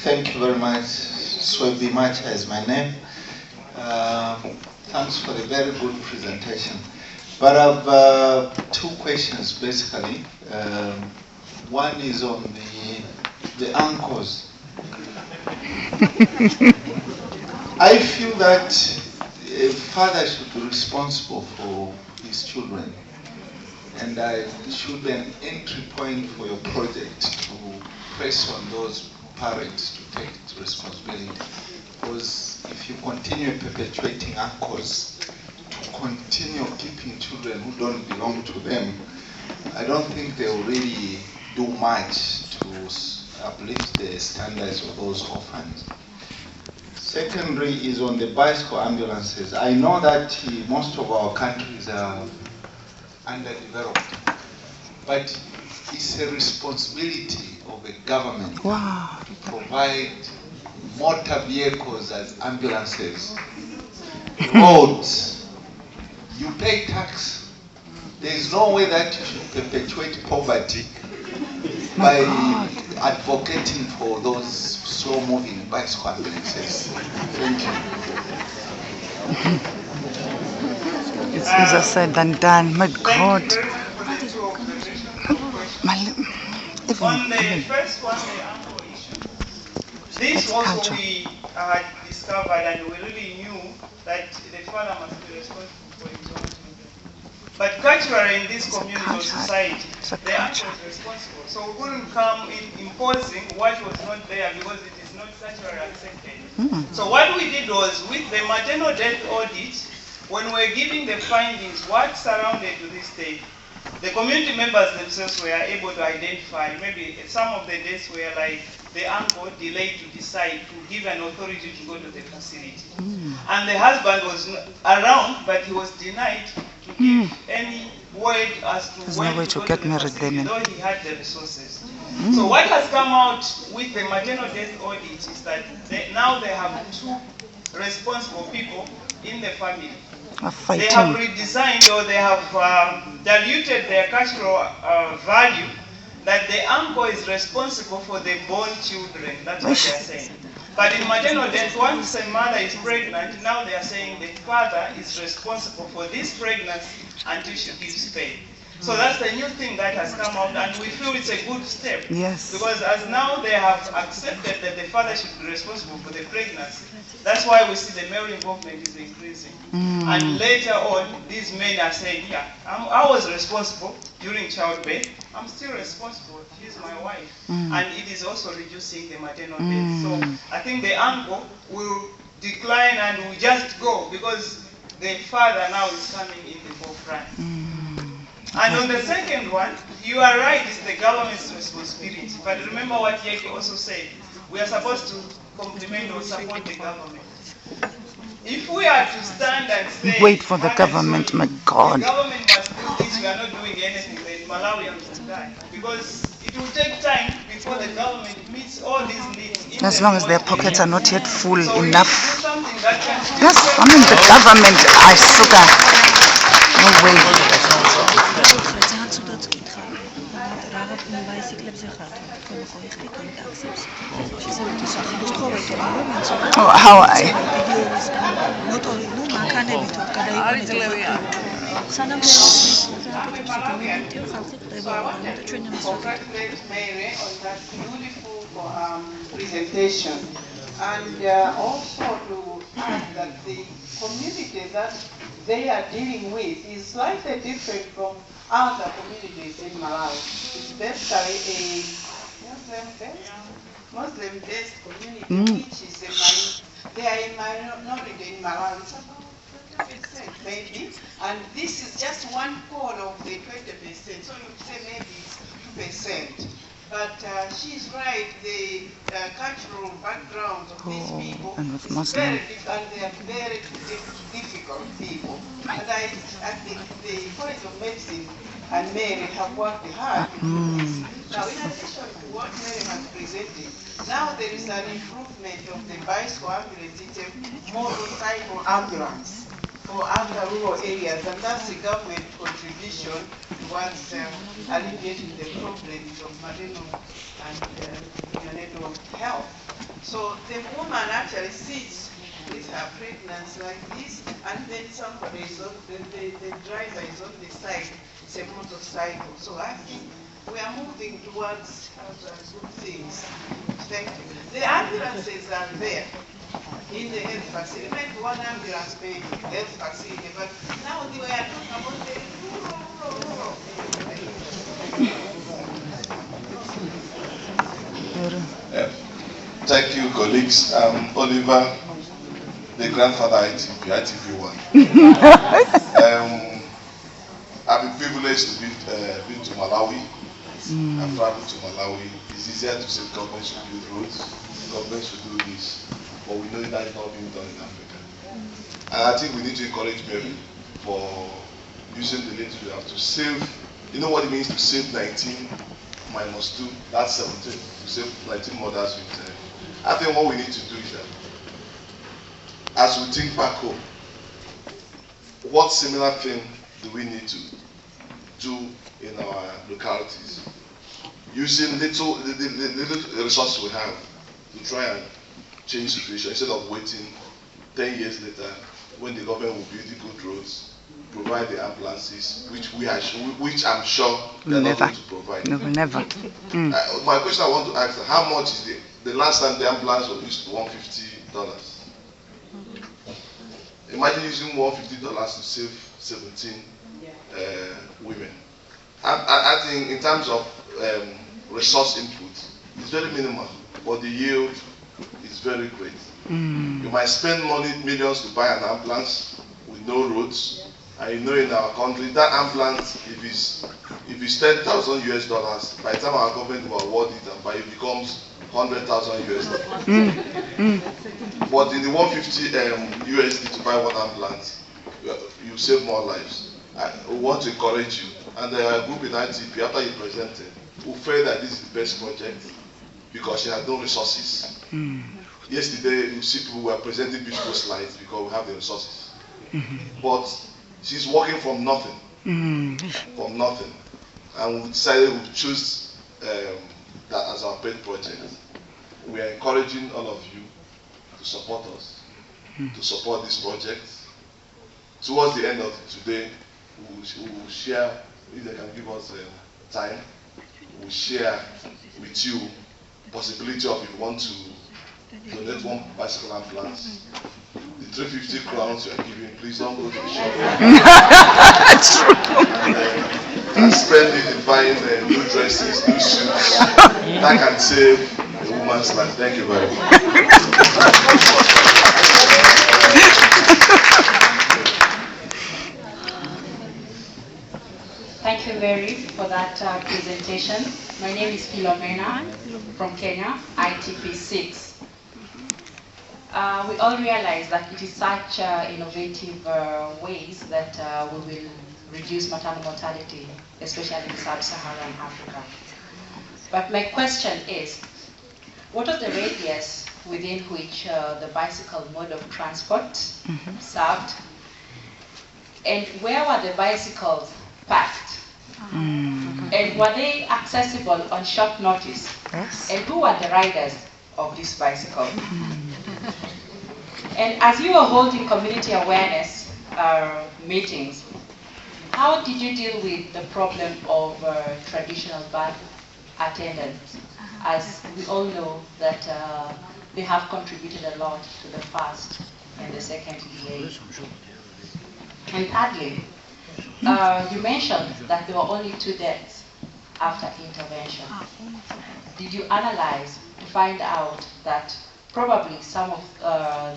Thank you very much. Swebi Macha is my name. Thanks for the very good presentation. But I've two questions basically. One is on the uncles. I feel that a father should be responsible for his children, and it should be an entry point for your project to press on those parents to take responsibility. Because if you continue perpetuating uncles, to continue keeping children who don't belong to them, I don't think they will really do much to uplift the standards of those orphans. Secondly is on the bicycle ambulances. I know that most of our countries are underdeveloped, but it's a responsibility of a government to provide motor vehicles as ambulances. Roads, you pay tax. There is no way that you should perpetuate poverty by advocating for those slow-moving bicycle ambulances. Thank you. It's easier said than done. My God. On the first one, the uncle issue. This also we had discovered, and we really knew that the father must be responsible for his own children. But culturally in this community or society, the uncle is responsible. So we couldn't come in imposing what was not there because it is not culturally accepted. So what we did was, with the maternal death audit, when we were giving the findings, what surrounded to this day, the community members themselves were able to identify maybe some of the deaths were like the uncle delayed to decide to give an authority to go to the facility. And the husband was around, but he was denied to give any word as to There's when no way to to go get to the married facility, then. though he had the resources. So what has come out with the maternal death audit is that now they have two responsible people in the family. They have redesigned, or they have diluted their cultural value, that the uncle is responsible for the born children. That's what they are saying. But in maternal death, once a mother is pregnant, now they are saying the father is responsible for this pregnancy until she gives birth. So that's the new thing that has come out, and we feel it's a good step. Yes. Because as now they have accepted that the father should be responsible for the pregnancy, that's why we see the male involvement is increasing. And later on, these men are saying, yeah, I was responsible during childbirth, I'm still responsible, she's my wife. And it is also reducing the maternal death. So I think the uncle will decline and will just go, because the father now is coming in the forefront. And on the second one, you are right, it's the government's responsibility. But remember what Yeke also said, we are supposed to compliment or support the government. If we are to stand and say, wait for the government, my God. The government must do this, we are not doing anything, then Malawians will die. Because it will take time before the government meets all these needs. As long as their pockets are not yet full so enough. Something that can Yes, I mean the government, I sugar. No way. Oh, how I? Congratulate Mary on that beautiful presentation, and also to add that the community that they are dealing with is slightly different from other communities in Malawi. It's basically a Muslim-based community, which is they are a minority in Malawi. It's about 20% maybe, and this is just one quarter of the 20%. So you would say maybe it's 2%. But she's right, the cultural background of these people is very different, and they are very difficult people. And I think the College of Medicine and Mary have worked hard to do this. Now, in addition to what Mary has presented, now there is an improvement of the bicycle ambulance. It's a motorcycle ambulance for other rural areas, and that's the government contribution towards alleviating the problems of maternal and neonatal health. So the woman actually sits with her pregnancy like this, and then somebody is on, the driver is on the side. It's a motorcycle. So I think we are moving towards good things. Thank you. The ambulances are there in the health facility. Maybe one ambulance per health facility, but now we are talking about the rural. Thank you, colleagues. Oliver, the grandfather ITV1. I've been privileged to be to Malawi. I've traveled to Malawi. It's easier to say government should build roads, government should do this, but we know that is not being done in Africa. And I think we need to encourage Mary for using the little we have to save. You know what it means to save 19 minus 2, that's 17. To save 19 mothers with I think what we need to do is that, as we think back home, what similar thing do we need to do in our localities? Using the little resources we have to try and change the situation instead of waiting 10 years later when the government will build the good roads, provide the ambulances, which I'm sure they're not going to provide. No, never. My question I want to ask is, how much is the last time the ambulance was used $150? Imagine using $150 to save 17 women. I think in terms of resource input, it's very minimal, but the yield is very great. You might spend millions to buy an ambulance with no roads, and you know in our country that ambulance, if it's $10,000 by the time our government will award it and buy it, becomes $100,000. But in the $150 to buy one ambulance, you save more lives. We want to encourage you. And the group in ITP, after you presented, who felt that this is the best project because she had no resources. Yesterday, you see people were presenting beautiful slides because we have the resources. But she's working from nothing. From nothing. And we decided we choose that as our paid project. We are encouraging all of you to support us, to support this project. Towards the end of today, we will share, if they can give us time, we'll share with you possibility of if you want to donate one bicycle ambulance. The 350 crowns you are giving, please don't go to the shop. And spend it in buying new dresses, new suits. That can save a woman's life. Thank you very much. Thank you, Mary, for that presentation. My name is Philomena from Kenya, ITP6. We all realize that it is such innovative ways that we will reduce maternal mortality, especially in sub-Saharan Africa. But my question is, what is the radius within which the bicycle mode of transport served? And where were the bicycles parked? And were they accessible on short notice? Yes. And who were the riders of this bicycle? And as you were holding community awareness meetings, how did you deal with the problem of traditional birth attendants? As we all know that they have contributed a lot to the first and the second DA. And thirdly, you mentioned that there were only 2 deaths after intervention. Did you analyze to find out that probably some of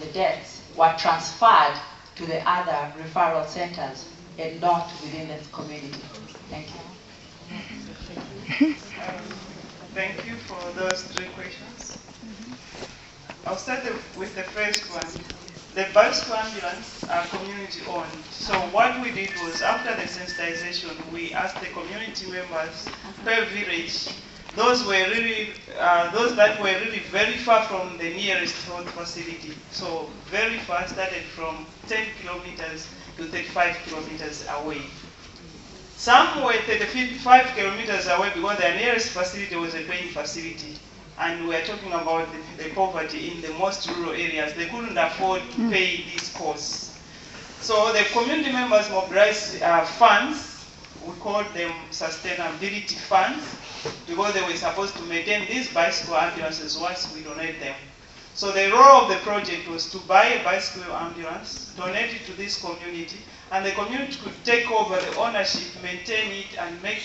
the deaths were transferred to the other referral centers and not within the community? Thank you. Thank you for those 3 questions. I'll start with the first one. The bicycle ambulance are community owned. So what we did was, after the sensitization, we asked the community members per village, those that were really very far from the nearest health facility. So very far, started from 10 kilometers to 35 kilometers away. Some were 35 kilometers away because their nearest facility was a pain facility. and we are talking about the poverty in the most rural areas. They couldn't afford to pay these costs. So the community members mobilized funds. We called them sustainability funds, because they were supposed to maintain these bicycle ambulances once we donate them. So the role of the project was to buy a bicycle ambulance, donate it to this community, and the community could take over the ownership, maintain it, and make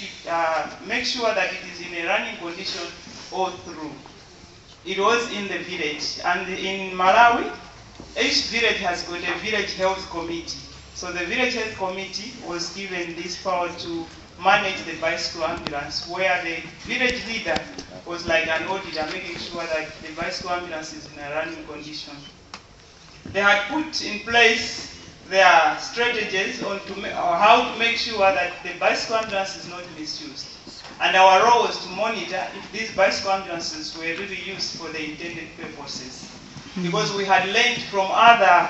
sure that it is in a running condition all through. It was in the village, and in Malawi, each village has got a village health committee. So the village health committee was given this power to manage the bicycle ambulance, where the village leader was like an auditor, making sure that the bicycle ambulance is in a running condition. They had put in place their strategies on how to make sure that the bicycle ambulance is not misused. And our role was to monitor if these bicycle ambulances were really used for the intended purposes. Because we had learned from other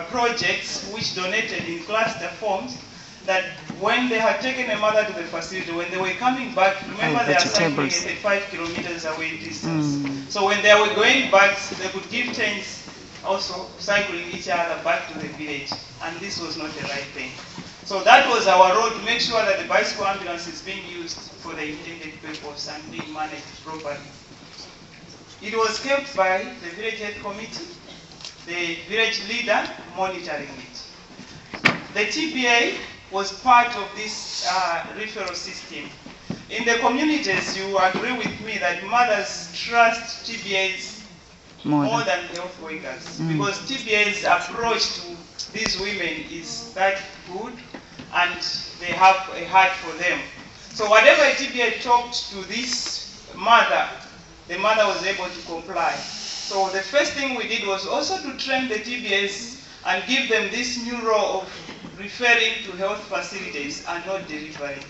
projects which donated in cluster forms that when they had taken a mother to the facility, when they were coming back, remember they are cycling at 5 kilometers away distance. So when they were going back, they could give chains also cycling each other back to the village. And this was not the right thing. So that was our role, to make sure that the bicycle ambulance is being used for the intended purpose and being managed properly. It was kept by the village health committee, the village leader monitoring it. The TBA was part of this referral system. In the communities, you agree with me that mothers trust TBAs more than health workers, because TBA's approach to these women is that good, and they have a heart for them. So whatever a TBA talked to this mother, the mother was able to comply. So the first thing we did was also to train the TBAs and give them this new role of referring to health facilities and not delivering.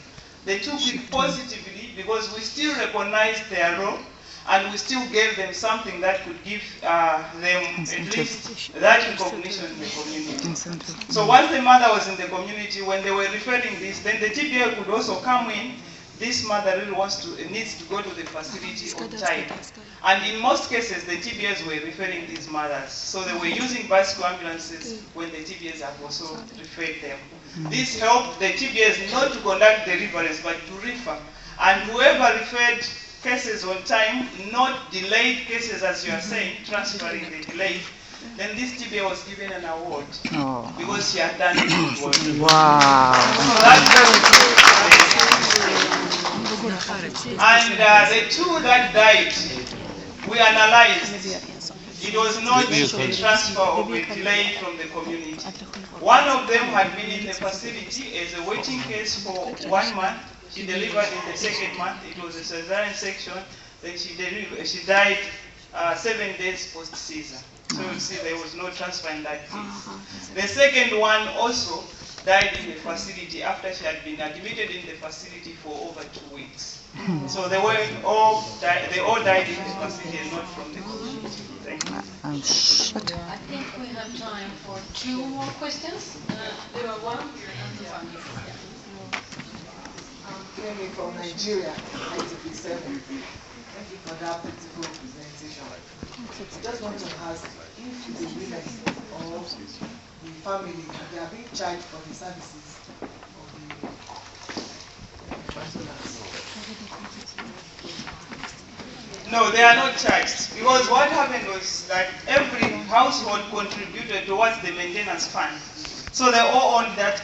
They took it positively because we still recognized their role, and we still gave them something that could give them at least that recognition in the community. So once the mother was in the community, when they were referring this, then the TBA could also come in. This mother really needs to go to the facility on time. And in most cases, the TBAs were referring these mothers. So they were using bicycle ambulances when the TBAs have also referred them. This helped the TBAs not to conduct deliveries, but to refer. And whoever referred cases on time, not delayed cases, as you are saying, transferring the delayed, then this TBA was given an award because she had done good work. Wow. So that's and the two that died, we analyzed. It was not a transfer of a delay from the community. One of them had been in the facility as a waiting case for 1 month. She delivered in the second month. It was a cesarean section. Then she died 7 days post-season. So you see, there was no transfer in that case. The second one also died in the facility after she had been admitted in the facility for over 2 weeks. So they all died in the facility and not from the community. Thank you. I think we have time for 2 more questions. There are one here and the one here. Mary from Nigeria, 1957. Thank you for that beautiful presentation. I just want to ask if the women or the family, they are being charged for the services of the ambulance. No, they are not charged, because what happened was that every household contributed towards the maintenance fund. So they all owned that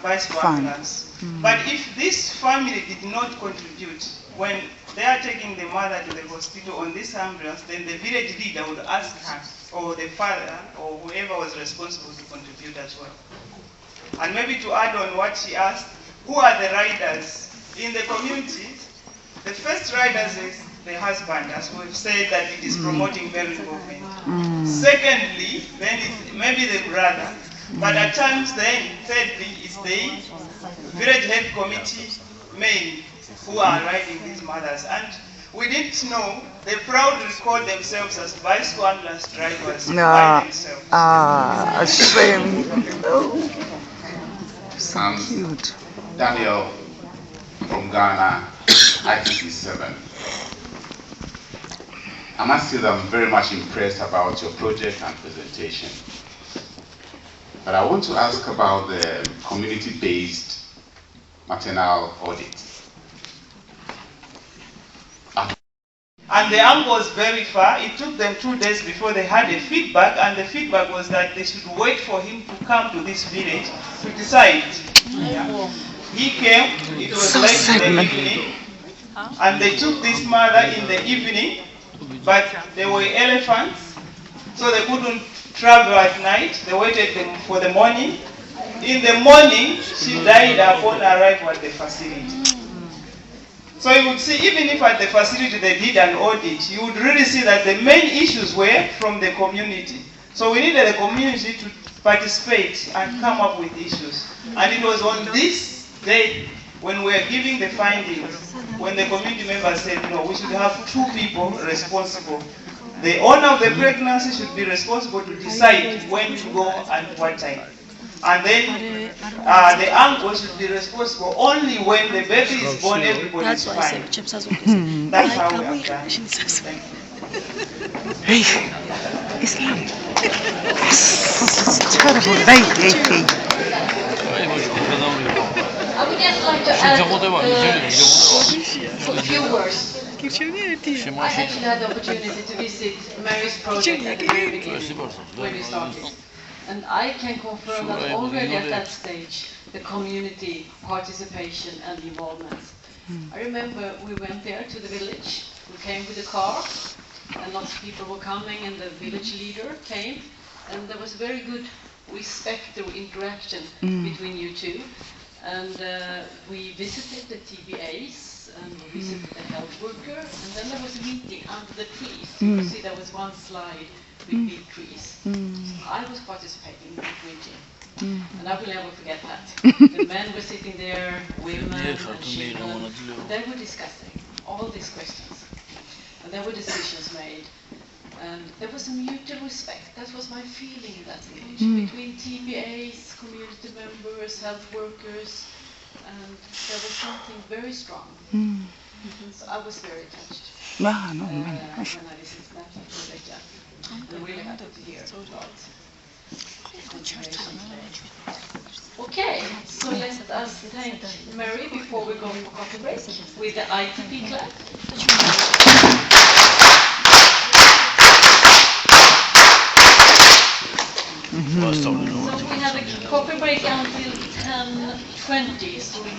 bicycle ambulance. But if this family did not contribute, when they are taking the mother to the hospital on this ambulance, then the village leader would ask her, or the father, or whoever was responsible to contribute as well. And maybe to add on what she asked, who are the riders? In the communities, the first riders is the husband, as we've said that it is promoting male involvement. Secondly, then it's maybe the brother. But at times then, thirdly, it's the village health committee men who are riding these mothers. And we didn't know, they proudly call themselves as bicycle ambulance drivers by themselves. Shame. So cute. Daniel from Ghana, ITP7. I must say that I'm very much impressed about your project and presentation. But I want to ask about the community-based maternal audit. And the arm was very far. It took them 2 days before they had a feedback, and the feedback was that they should wait for him to come to this village to decide. Yeah. He came, it was late in the evening, and they took this mother in the evening, but there were elephants, so they couldn't travel at night. They waited for the morning. In the morning, she died upon arrival at the facility. So you would see, even if at the facility they did an audit, you would really see that the main issues were from the community. So we needed the community to participate and come up with issues. And it was on this day, when we were giving the findings, when the community members said, no, we should have 2 people responsible. The owner of the pregnancy should be responsible to decide when to go and what time. And then the uncle should be responsible only when the baby is born, everybody is fine. That's how we have done. Thank you. Hey, Islam. It's terrible. I would just like to add a few words. I actually had the opportunity to visit Mary's project at the very beginning when we started. And I can confirm that already at that stage, the community participation and involvement. I remember we went there to the village, we came with a car, and lots of people were coming, and the village leader came, and there was very good respectful interaction between you two. And we visited the TBAs, and we visited the health worker, and then there was a meeting under the trees. You can see there was one slide with big trees. So I was participating in that meeting, and I will never forget that. The men were sitting there, women and children, and they were discussing all these questions, and there were decisions made. And there was a mutual respect. That was my feeling in that village, between TBAs, community members, health workers, and there was something very strong. So I was very touched when I listened to that project. I'm really happy to hear about conservation. Okay, so let us thank Mary before we go for coffee break with the ITP clap. So we have a coffee break until 10:20. So we